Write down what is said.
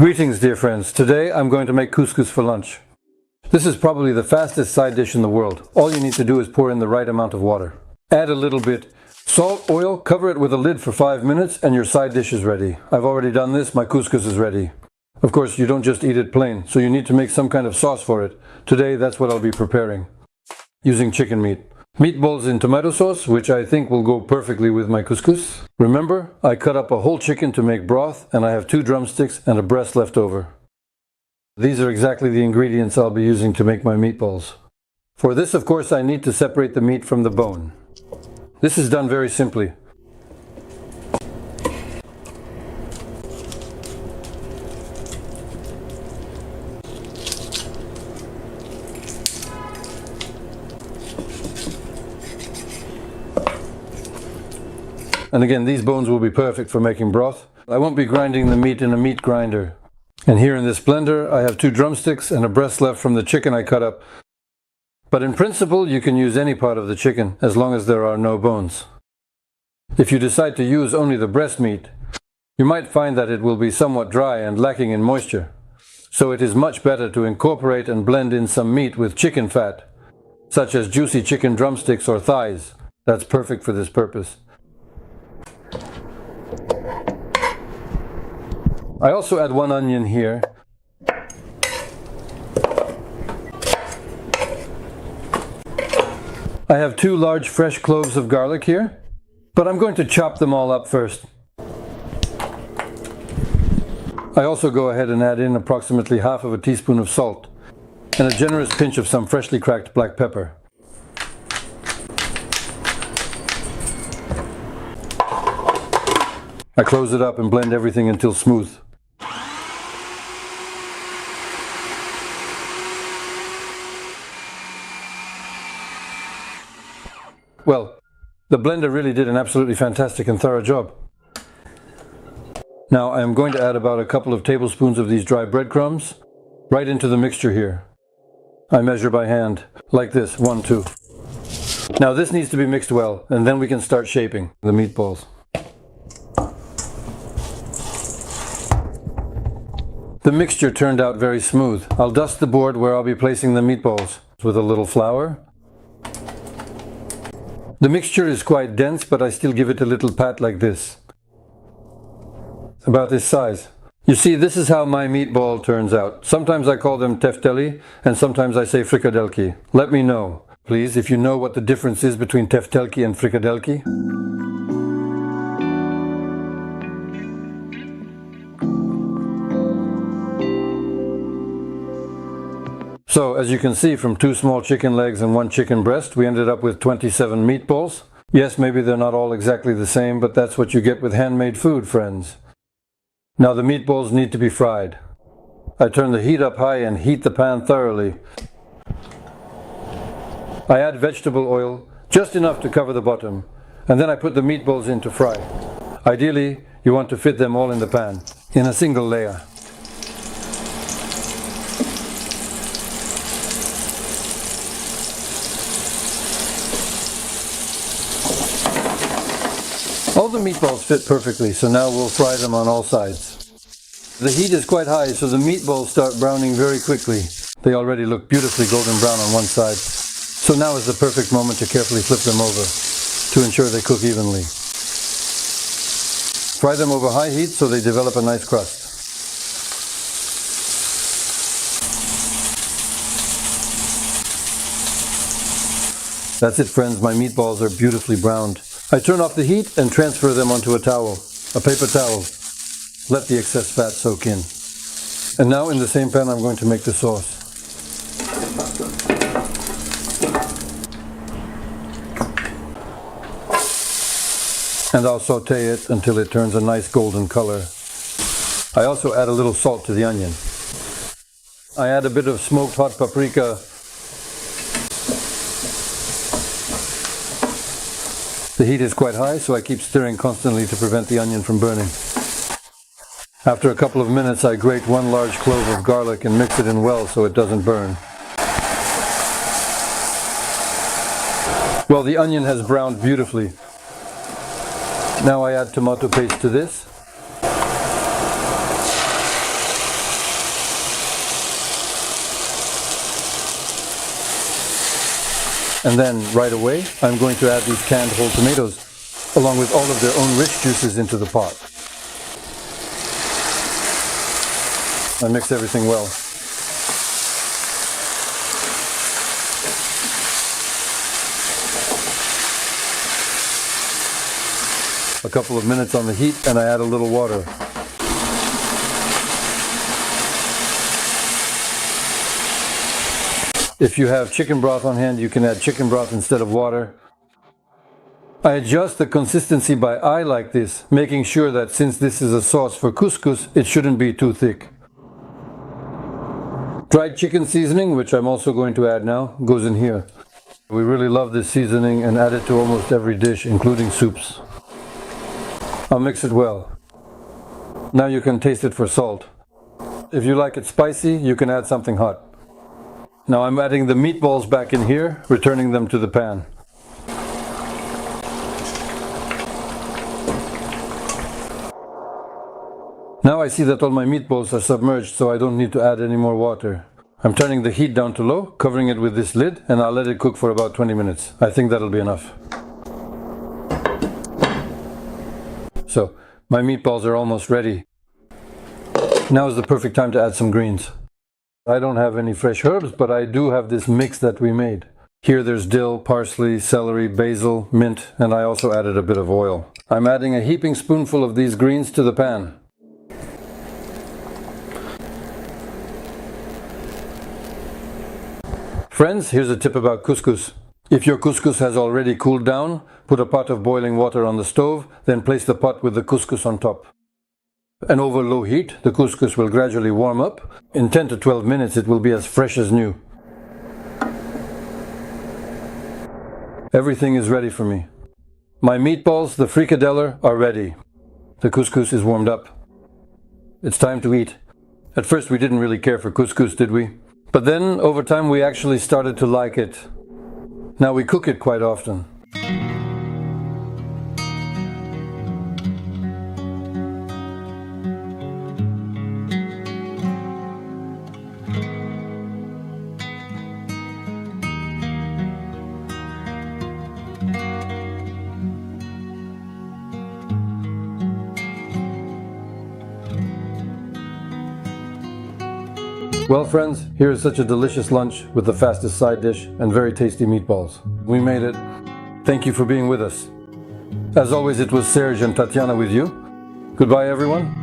Greetings, dear friends. Today I'm going to make couscous for lunch. This is probably the fastest side dish in the world. All you need to do is pour in the right amount of water. Add a little bit salt, oil, cover it with a lid for 5 minutes and your side dish is ready. I've already done this, my couscous is ready. Of course, you don't just eat it plain, so you need to make some kind of sauce for it. Today that's what I'll be preparing. Using chicken meat. Meatballs in tomato sauce, which I think will go perfectly with my couscous. Remember, I cut up a whole chicken to make broth and I have 2 drumsticks and a breast left over. These are exactly the ingredients I'll be using to make my meatballs. For this, of course, I need to separate the meat from the bone. This is done very simply. And again, these bones will be perfect for making broth. I won't be grinding the meat in a meat grinder. And here in this blender, I have 2 drumsticks and a breast left from the chicken I cut up. But in principle, you can use any part of the chicken as long as there are no bones. If you decide to use only the breast meat, you might find that it will be somewhat dry and lacking in moisture. So it is much better to incorporate and blend in some meat with chicken fat, such as juicy chicken drumsticks or thighs. That's perfect for this purpose. I also add 1 onion here. I have 2 large fresh cloves of garlic here, but I'm going to chop them all up first. I also go ahead and add in approximately half of a teaspoon of salt and a generous pinch of some freshly cracked black pepper. I close it up and blend everything until smooth. Well, the blender really did an absolutely fantastic and thorough job. Now I am going to add about a couple of tablespoons of these dry breadcrumbs right into the mixture here. I measure by hand, like this, 1, 2. Now this needs to be mixed well, and then we can start shaping the meatballs. The mixture turned out very smooth. I'll dust the board where I'll be placing the meatballs with a little flour. The mixture is quite dense, but I still give it a little pat like this. About this size. You see, this is how my meatball turns out. Sometimes I call them tefteli, and sometimes I say frikadelki. Let me know, please, if you know what the difference is between teftelki and frikadelki. So, as you can see, from 2 small chicken legs and 1 chicken breast, we ended up with 27 meatballs. Yes, maybe they're not all exactly the same, but that's what you get with handmade food, friends. Now the meatballs need to be fried. I turn the heat up high and heat the pan thoroughly. I add vegetable oil, just enough to cover the bottom, and then I put the meatballs in to fry. Ideally, you want to fit them all in the pan, in a single layer. All the meatballs fit perfectly, so now we'll fry them on all sides. The heat is quite high, so the meatballs start browning very quickly. They already look beautifully golden brown on one side. So now is the perfect moment to carefully flip them over to ensure they cook evenly. Fry them over high heat so they develop a nice crust. That's it, friends, my meatballs are beautifully browned. I turn off the heat and transfer them onto a towel, a paper towel. Let the excess fat soak in. And now in the same pan I'm going to make the sauce. And I'll saute it until it turns a nice golden color. I also add a little salt to the onion. I add a bit of smoked hot paprika. The heat is quite high, so I keep stirring constantly to prevent the onion from burning. After a couple of minutes, I grate 1 large clove of garlic and mix it in well so it doesn't burn. Well, the onion has browned beautifully. Now I add tomato paste to this. And then right away, I'm going to add these canned whole tomatoes, along with all of their own rich juices into the pot. I mix everything well. A couple of minutes on the heat and I add a little water. If you have chicken broth on hand, you can add chicken broth instead of water. I adjust the consistency by eye like this, making sure that since this is a sauce for couscous, it shouldn't be too thick. Dried chicken seasoning, which I'm also going to add now, goes in here. We really love this seasoning and add it to almost every dish, including soups. I'll mix it well. Now you can taste it for salt. If you like it spicy, you can add something hot. Now I'm adding the meatballs back in here, returning them to the pan. Now I see that all my meatballs are submerged, so I don't need to add any more water. I'm turning the heat down to low, covering it with this lid, and I'll let it cook for about 20 minutes. I think that'll be enough. So, my meatballs are almost ready. Now is the perfect time to add some greens. I don't have any fresh herbs, but I do have this mix that we made. Here there's dill, parsley, celery, basil, mint, and I also added a bit of oil. I'm adding a heaping spoonful of these greens to the pan. Friends, here's a tip about couscous. If your couscous has already cooled down, put a pot of boiling water on the stove, then place the pot with the couscous on top. And over low heat, the couscous will gradually warm up. In 10 to 12 minutes, it will be as fresh as new. Everything is ready for me. My meatballs, the frikadeller, are ready. The couscous is warmed up. It's time to eat. At first we didn't really care for couscous, did we? But then, over time, we actually started to like it. Now we cook it quite often. Well friends, here is such a delicious lunch with the fastest side dish and very tasty meatballs. We made it. Thank you for being with us. As always, it was Serge and Tatiana with you. Goodbye everyone.